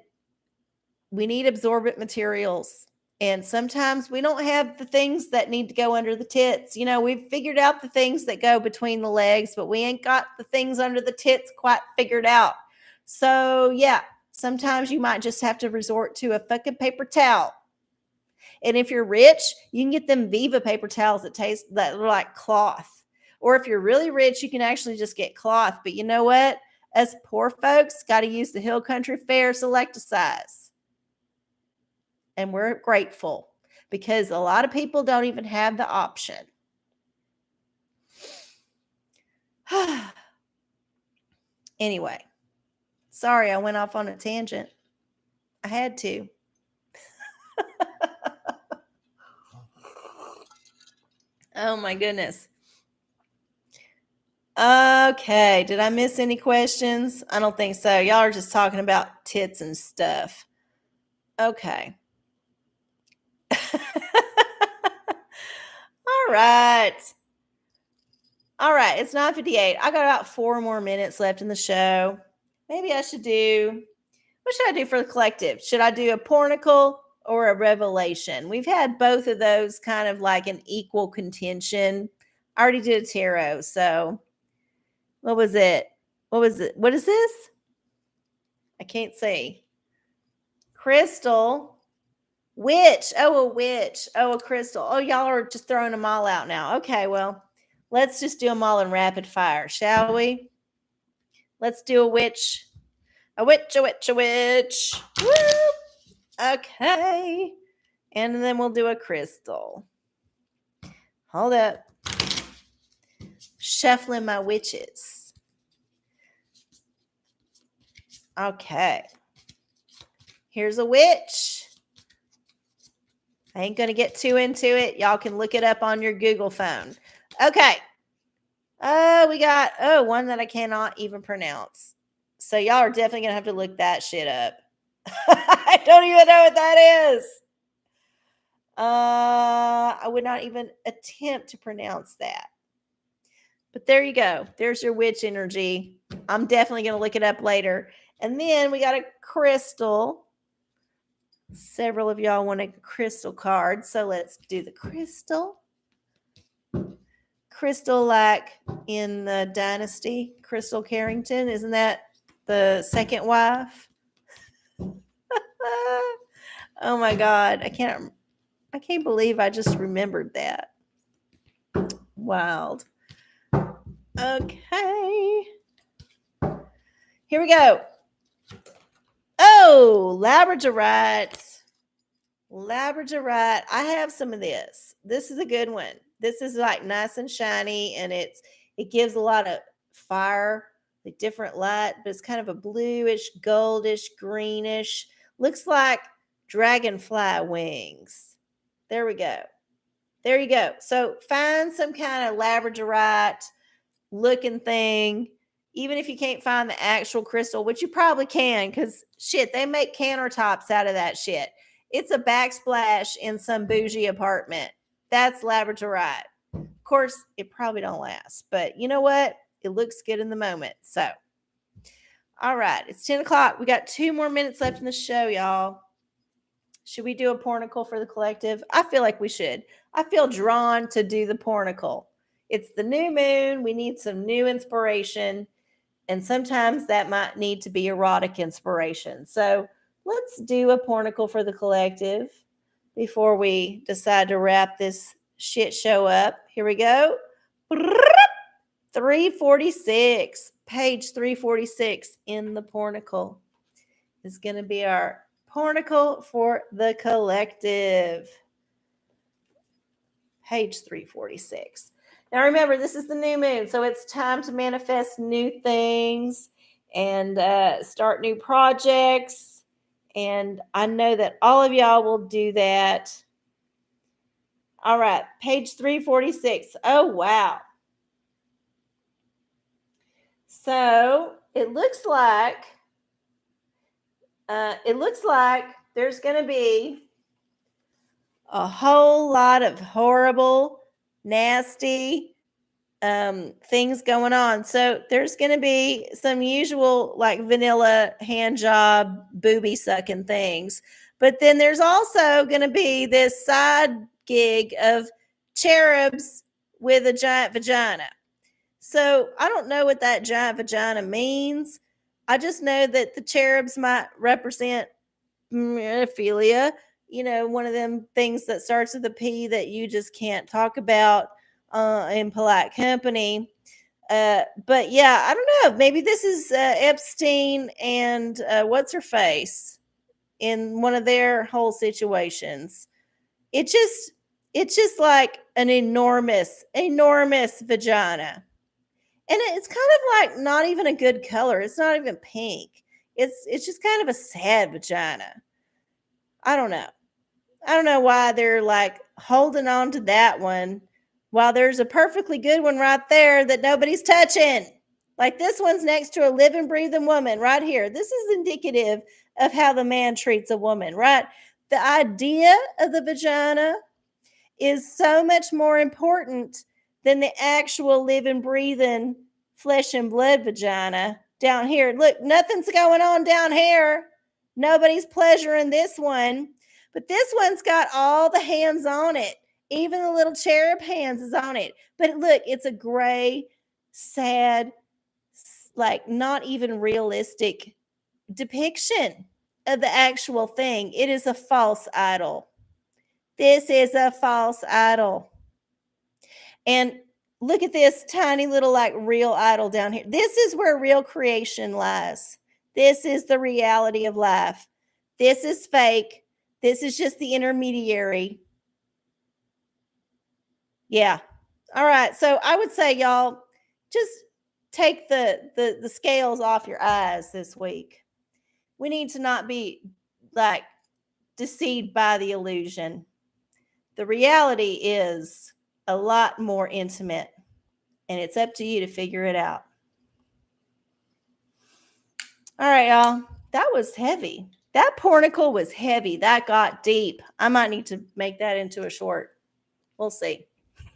we need absorbent materials. And sometimes we don't have the things that need to go under the tits. We've figured out the things that go between the legs, but we ain't got the things under the tits quite figured out. So yeah, sometimes you might just have to resort to a fucking paper towel. And if you're rich, you can get them Viva paper towels that are like cloth. Or if you're really rich, you can actually just get cloth. But you know what? Us poor folks got to use the Hill Country Fair select a size. And we're grateful because a lot of people don't even have the option. Anyway, sorry I went off on a tangent. I had to. Oh my goodness. Okay. Did I miss any questions? I don't think so. Y'all are just talking about tits and stuff. Okay. All right. All right. It's 9:58. I got about 4 more minutes left in the show. Maybe I should do, what should I do for the collective? Should I do a pornicle or a revelation? We've had both of those kind of like an equal contention. I already did a tarot. So what was it? What was it? What is this? I can't see. Crystal. Witch. Oh, a witch. Oh, a crystal. Oh, y'all are just throwing them all out now. Okay, well, let's just do them all in rapid fire, shall we? Let's do a witch. A witch, a witch, a witch. Woo! Okay. And then we'll do a crystal. Hold up. Shuffling my witches. Okay. Here's a witch. I ain't going to get too into it. Y'all can look it up on your Google phone. Okay. Oh, we got, one that I cannot even pronounce. So y'all are definitely going to have to look that shit up. I don't even know what that is. I would not even attempt to pronounce that. But there you go. There's your witch energy. I'm definitely going to look it up later. And then we got a crystal. Several of y'all want a crystal card. So let's do the crystal. Crystal, like in the Dynasty, Crystal Carrington. Isn't that the second wife? Oh my God. I can't believe I just remembered that. Wild. Okay. Here we go. Oh, Labradorite. Labradorite. I have some of this. This is a good one. This is like nice and shiny, and it gives a lot of fire, like different light, but it's kind of a bluish, goldish, greenish. Looks like dragonfly wings. There we go. There you go. So find some kind of Labradorite looking thing. Even if you can't find the actual crystal, which you probably can, because shit, they make countertops out of that shit. It's a backsplash in some bougie apartment. That's Labradorite. Of course, it probably don't last, but you know what? It looks good in the moment. So, all right, it's 10 o'clock. We got 2 more minutes left in the show, y'all. Should we do a pornicle for the collective? I feel like we should. I feel drawn to do the pornicle. It's the new moon. We need some new inspiration. And sometimes that might need to be erotic inspiration. So let's do a pornicle for the collective before we decide to wrap this shit show up. Here we go. 346. Page 346 in the pornicle is going to be our pornicle for the collective. Page 346. Now remember, this is the new moon, so it's time to manifest new things and start new projects. And I know that all of y'all will do that. All right, page 346. Oh, wow. So it looks like there's going to be a whole lot of horrible, nasty things going on. So there's going to be some usual like vanilla hand job, booby sucking things. But then there's also going to be this side gig of cherubs with a giant vagina. So I don't know what that giant vagina means. I just know that the cherubs might represent philia, one of them things that starts with a P that you just can't talk about in polite company. But yeah, I don't know. Maybe this is Epstein and what's her face in one of their whole situations. It's just like an enormous vagina. And it's kind of like not even a good color. It's not even pink. It's just kind of a sad vagina. I don't know. I don't know why they're like holding on to that one while there's a perfectly good one right there that nobody's touching. Like this one's next to a living, breathing woman right here. This is indicative of how the man treats a woman, right? The idea of the vagina is so much more important than the actual living, breathing, flesh and blood vagina down here. Look, nothing's going on down here. Nobody's pleasuring this one. But this one's got all the hands on it. Even the little cherub hands is on it. But look, it's a gray, sad, like not even realistic depiction of the actual thing. It is a false idol. This is a false idol. And look at this tiny little like real idol down here. This is where real creation lies. This is the reality of life. This is fake. This is just the intermediary. Yeah. All right. So I would say, y'all, just take the scales off your eyes this week. We need to not be like deceived by the illusion. The reality is a lot more intimate, and it's up to you to figure it out. All right, y'all. That was heavy. That pornicle was heavy. That got deep. I might need to make that into a short. We'll see.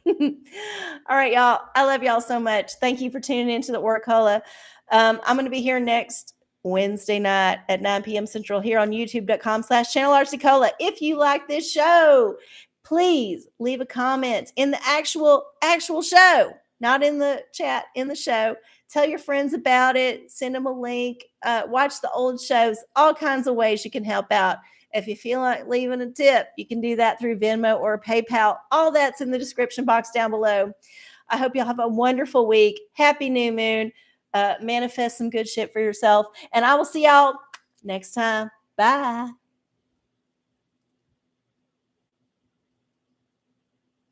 All right, y'all. I love y'all so much. Thank you for tuning into the OraCola. I'm going to be here next Wednesday night at 9 p.m. Central here on youtube.com/channel RCCola. If you like this show, please leave a comment in the actual show, not in the chat, in the show. Tell your friends about it. Send them a link. Watch the old shows. All kinds of ways you can help out. If you feel like leaving a tip, you can do that through Venmo or PayPal. All that's in the description box down below. I hope y'all have a wonderful week. Happy new moon. Manifest some good shit for yourself. And I will see y'all next time. Bye.